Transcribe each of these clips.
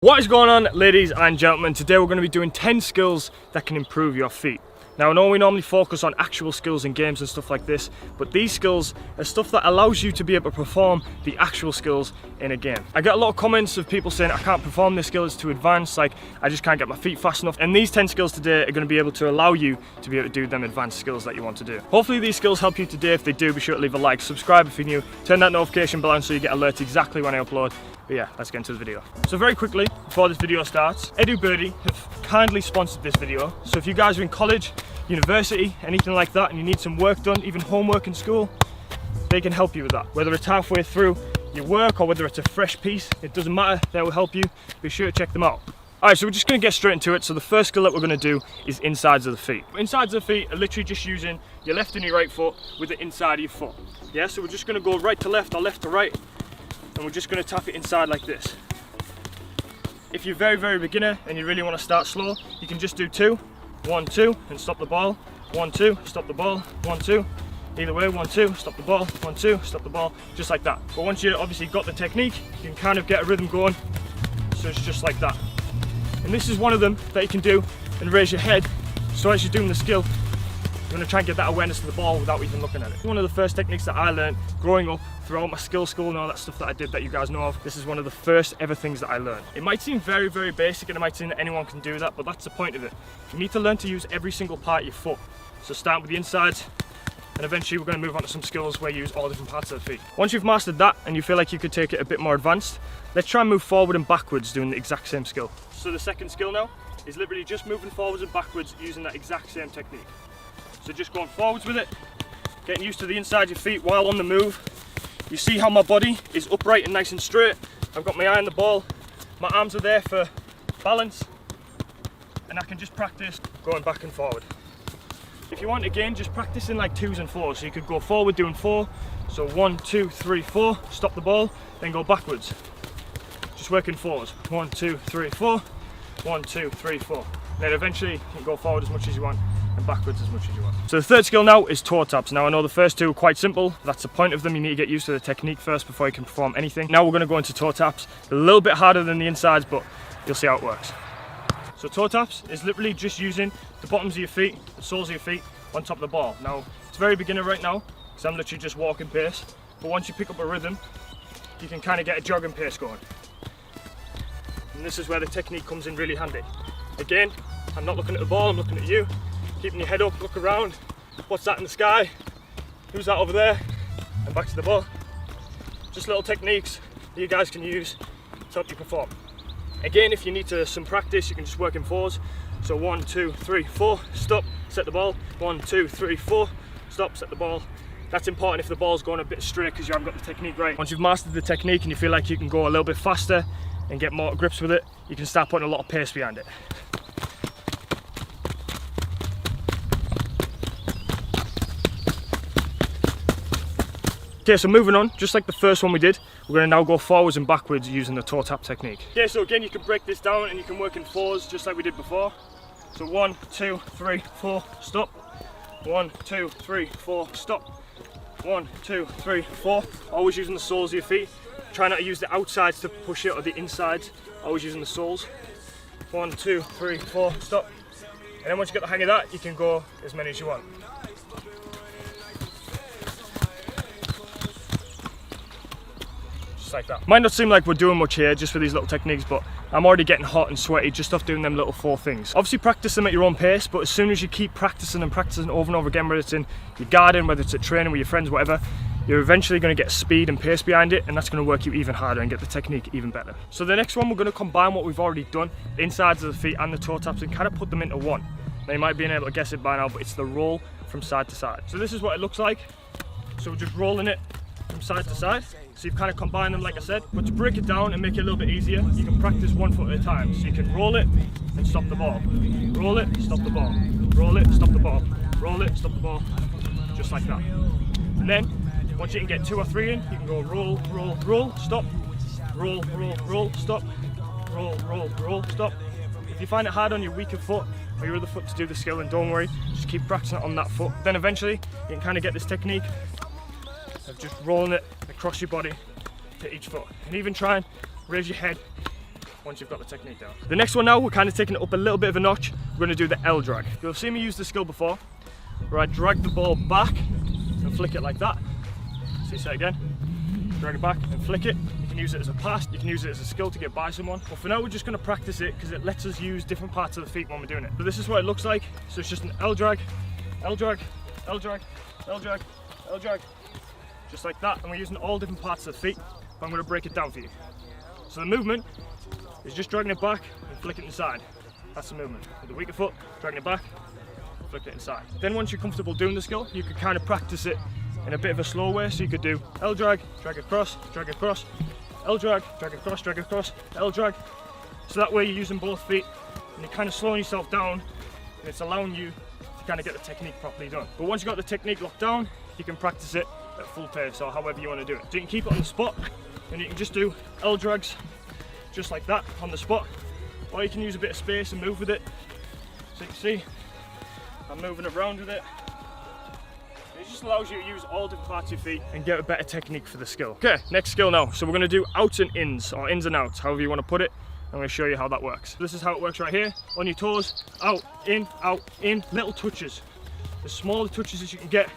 What is going on, ladies and gentlemen? Today we're going to be doing 10 skills that can improve your feet. Now I know we normally focus on actual skills in games and stuff like this, but these skills are stuff that allows you to be able to perform the actual skills in a game. I get a lot of comments of people saying I can't perform this skill, it's too advanced, like I just can't get my feet fast enough. And these 10 skills today are going to be able to allow you to be able to do them advanced skills that you want to do. Hopefully these skills help you today. If they do, be sure to leave a like, subscribe if you're new, turn that notification bell on so you get alerts exactly when I upload. But yeah, let's get into the video. So very quickly, before this video starts, EduBirdie have kindly sponsored this video. So if you guys are in college, university, anything like that, and you need some work done, even homework in school, they can help you with that. Whether it's halfway through your work or whether it's a fresh piece, it doesn't matter, they will help you. Be sure to check them out. Alright, so we're just going to get straight into it. So the first skill that we're going to do is insides of the feet. Insides of the feet are literally just using your left and your right foot with the inside of your foot. Yeah, so we're just going to go right to left or left to right, and we're just going to tap it inside like this. If you're very beginner and you really want to start slow, you can just do 2, 1, 2, and stop the ball, 1, 2, stop the ball, 1, 2. Either way, 1, 2, stop the ball, 1, 2, stop the ball, just like that. But once you obviously got the technique, you can kind of get a rhythm going, so it's just like that. And this is one of them that you can do and raise your head, so as you're doing the skill, you're going to try and get that awareness of the ball without even looking at it. One of the first techniques that I learned growing up throughout my school and all that stuff that I did that you guys know of, this is one of the first ever things that I learned. It might seem very basic and it might seem that anyone can do that, but that's the point of it. You need to learn to use every single part of your foot. So start with the insides, and eventually we're going to move on to some skills where you use all different parts of the feet. Once you've mastered that and you feel like you could take it a bit more advanced, let's try and move forward and backwards doing the exact same skill. So the second skill now is literally just moving forwards and backwards using that exact same technique. So just going forwards with it, getting used to the inside of your feet while on the move. You see how my body is upright and nice and straight. I've got my eye on the ball, my arms are there for balance, and I can just practice going back and forward. If you want, again, just practice in like 2s and 4s. So you could go forward doing 4, so 1, 2, 3, 4, stop the ball, then go backwards. Just working 4s, 1, 2, 3, 4, 1, 2, 3, 4. Then eventually you can go forward as much as you want and backwards as much as you want. So the third skill now is toe taps. Now I know the first two are quite simple, that's the point of them. You need to get used to the technique first before you can perform anything. Now we're going to go into toe taps. A little bit harder than the insides, but you'll see how it works. So toe taps is literally just using the bottoms of your feet, the soles of your feet on top of the ball. Now it's very beginner right now because I'm literally just walking pace, but once you pick up a rhythm you can kind of get a jogging pace going. And this is where the technique comes in really handy. Again, I'm not looking at the ball, I'm looking at you. Keeping your head up, look around. What's that in the sky? Who's that over there? And back to the ball. Just little techniques that you guys can use to help you perform. Again, if you need some practice, you can just work in 4s. So 1, 2, 3, 4, stop, set the ball. 1, 2, 3, 4, stop, set the ball. That's important if the ball's going a bit straight because you haven't got the technique right. Once you've mastered the technique and you feel like you can go a little bit faster and get more grips with it, you can start putting a lot of pace behind it. Okay, so moving on, just like the first one we did, we're going to now go forwards and backwards using the toe tap technique. Okay, so again, you can break this down and you can work in 4s just like we did before. So 1, 2, 3, 4, stop. 1, 2, 3, 4, stop. 1, 2, 3, 4. Always using the soles of your feet. Try not to use the outsides to push it or the insides. Always using the soles. 1, 2, 3, 4, stop. And then once you get the hang of that, you can go as many as you want. Like that. Might not seem like we're doing much here just for these little techniques, but I'm already getting hot and sweaty just off doing them little 4 things. Obviously practice them at your own pace, but as soon as you keep practicing and practicing over and over again, whether it's in your garden, whether it's at training with your friends, whatever, you're eventually going to get speed and pace behind it, and that's going to work you even harder and get the technique even better. So the next one, we're going to combine what we've already done, the insides of the feet and the toe taps, and kind of put them into one. Now you might be able to guess it by now, but it's the roll from side to side. So this is what it looks like. So we're just rolling it from side to side. So you've kind of combined them like I said, but to break it down and make it a little bit easier, you can practice 1 foot at a time. So you can roll it and stop the ball. Roll it, stop the ball. Roll it, stop the ball. Roll it, stop the ball. Just like that. And then, once you can get 2 or 3 in, you can go roll, roll, roll, stop. Roll, roll, roll, stop. Roll, roll, roll, stop. If you find it hard on your weaker foot or your other foot to do the skill, then don't worry, just keep practicing it on that foot. Then eventually, you can kind of get this technique of just rolling it across your body to each foot. And even try and raise your head once you've got the technique down. The next one now, we're kind of taking it up a little bit of a notch. We're going to do the Ldrug. You'll see me use this skill before, where I drag the ball back and flick it like that. See, say it again. Drag it back and flick it. You can use it as a pass, you can use it as a skill to get by someone. But for now, we're just going to practice it because it lets us use different parts of the feet when we're doing it. So this is what it looks like. So it's just an Ldrug, Ldrug, Ldrug, Ldrug, Ldrug, just like that. And we're using all different parts of the feet. But I'm going to break it down for you. So the movement is just dragging it back and flicking it inside. That's the movement. With the weaker foot, dragging it back, flick it inside. Then once you're comfortable doing the skill, you can kind of practice it in a bit of a slow way. So you could do Ldrug, drag across, Ldrug, drag across, Ldrug. So that way you're using both feet and you're kind of slowing yourself down, and it's allowing you to kind of get the technique properly done. But once you've got the technique locked down, you can practice it at full pace or however you want to do it. So you can keep it on the spot and you can just do Ldrugs just like that on the spot, or you can use a bit of space and move with it. So you can see I'm moving around with it. It just allows you to use all different parts of your feet and get a better technique for the skill. Okay, next skill now. So we're going to do outs and ins, or ins and outs, however you want to put it. I'm going to show you how that works. This is how it works right here. On your toes, out, in, little touches. The smaller touches as you can get,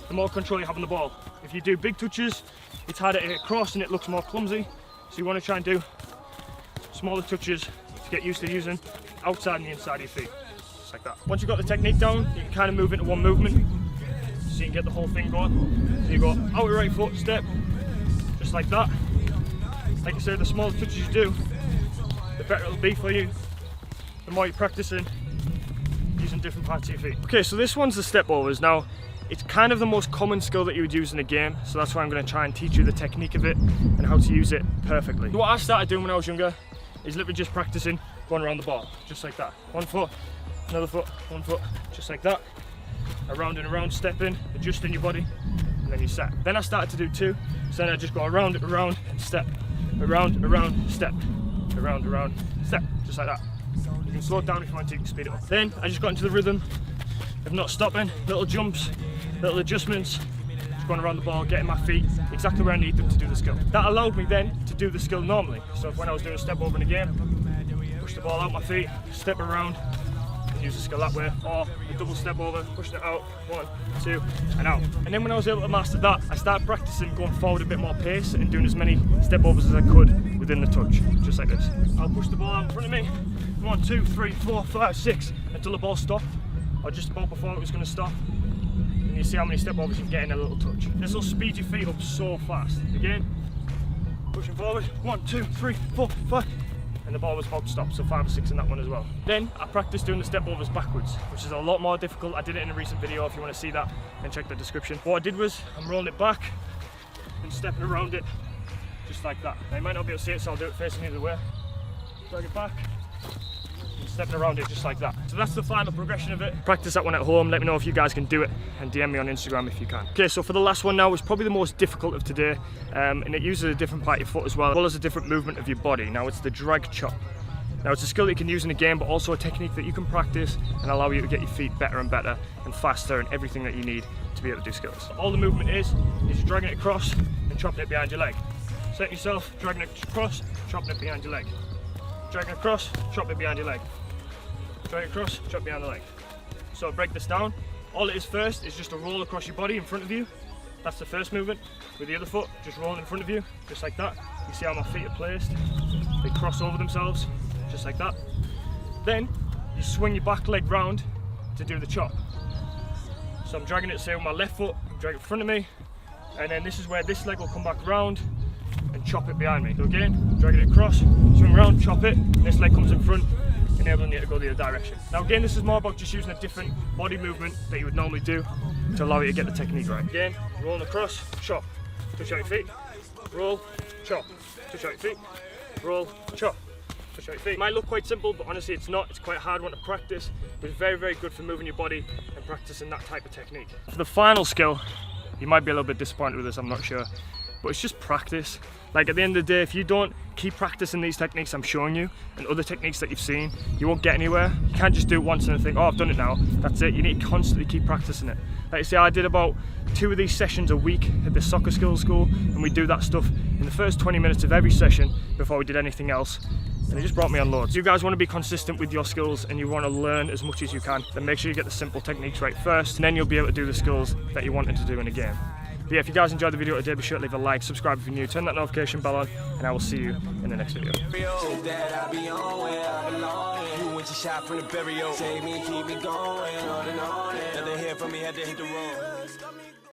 the more control you have on the ball. If you do big touches, it's harder to get across and it looks more clumsy. So you want to try and do smaller touches to get used to using outside and the inside of your feet. Just like that. Once you've got the technique down, you can kind of move into one movement. So you can get the whole thing going. So you go out with right foot, step, just like that. Like I said, the smaller touches you do, the better it'll be for you. The more you're practicing using different parts of your feet. Okay, so this one's the step overs. Now, it's kind of the most common skill that you would use in a game, so that's why I'm going to try and teach you the technique of it and how to use it perfectly. What I started doing when I was younger is literally just practicing going around the ball, just like that. One foot, another foot, one foot, just like that. Around and around, stepping, adjusting your body, and then you set. Then I started to do two, so then I just go around, and step, around, step, around, step, just like that. You can slow it down if you want to, you can speed it up. Then I just got into the rhythm of not stopping, little jumps, little adjustments, just going around the ball, getting my feet exactly where I need them to do the skill. That allowed me then to do the skill normally. So when I was doing a step over in a game, push the ball out my feet, step around, and use the skill that way, or a double step over, pushing it out, 1, 2, and out. And then when I was able to master that, I started practicing going forward a bit more pace and doing as many step overs as I could within the touch, just like this. I'll push the ball out in front of me, 1, 2, 3, 4, 5, 6, until the ball stopped, or just about before it was going to stop. And you see how many step overs you can get in a little touch. This will speed your feet up so fast. Again, pushing forward, 1, 2, 3, 4, 5. And the ball was about to stop, so 5 or 6 in that one as well. Then I practiced doing the step overs backwards, which is a lot more difficult. I did it in a recent video. If you want to see that, then check the description. What I did was I'm rolling it back and stepping around it just like that. Now you might not be able to see it, so I'll do it facing the other way. Drag it back and stepping around it just like that. So that's the final progression of it. Practice that one at home. Let me know if you guys can do it, and DM me on Instagram if you can. Okay, so for the last one now, is probably the most difficult of today, and it uses a different part of your foot as well as a different movement of your body. Now it's the drag chop. Now it's a skill that you can use in a game, but also a technique that you can practice and allow you to get your feet better and better and faster and everything that you need to be able to do skills. All the movement is dragging it across and chopping it behind your leg. Set yourself, dragging it across, chopping it behind your leg. Dragging it across, chop it behind your leg. Drag it across, chop behind the leg. So break this down. All it is first is just a roll across your body in front of you. That's the first movement. With the other foot, just rolling in front of you, just like that. You see how my feet are placed? They cross over themselves, just like that. Then you swing your back leg round to do the chop. So I'm dragging it, say, with my left foot, drag it in front of me, and then this is where this leg will come back round and chop it behind me. So again, dragging it across, swing around, chop it, and this leg comes in front, enabling you to go the other direction. Now again, this is more about just using a different body movement that you would normally do to allow you to get the technique right. Again, rolling across, chop, touch out your feet, roll, chop, touch out your feet, roll, chop, touch out your feet. It might look quite simple, but honestly it's not. It's quite a hard one to practice, but it's very, very good for moving your body and practicing that type of technique. For the final skill, you might be a little bit disappointed with this, I'm not sure, but it's just practice. Like at the end of the day, if you don't keep practicing these techniques I'm showing you and other techniques that you've seen, you won't get anywhere. You can't just do it once and think, oh, I've done it now, that's it. You need to constantly keep practicing it. Like you see, I did about 2 of these sessions a week at the soccer skills school, and we do that stuff in the first 20 minutes of every session before we did anything else. and it just brought me on loads. If you guys want to be consistent with your skills and you want to learn as much as you can, then make sure you get the simple techniques right first, and then you'll be able to do the skills that you're wanting to do in a game. But yeah, if you guys enjoyed the video today, be sure to leave a like, subscribe if you're new, turn that notification bell on, and I will see you in the next video. Shot from the burial, save me, keep me going, on and on. Nothing here for me, had to hit the road.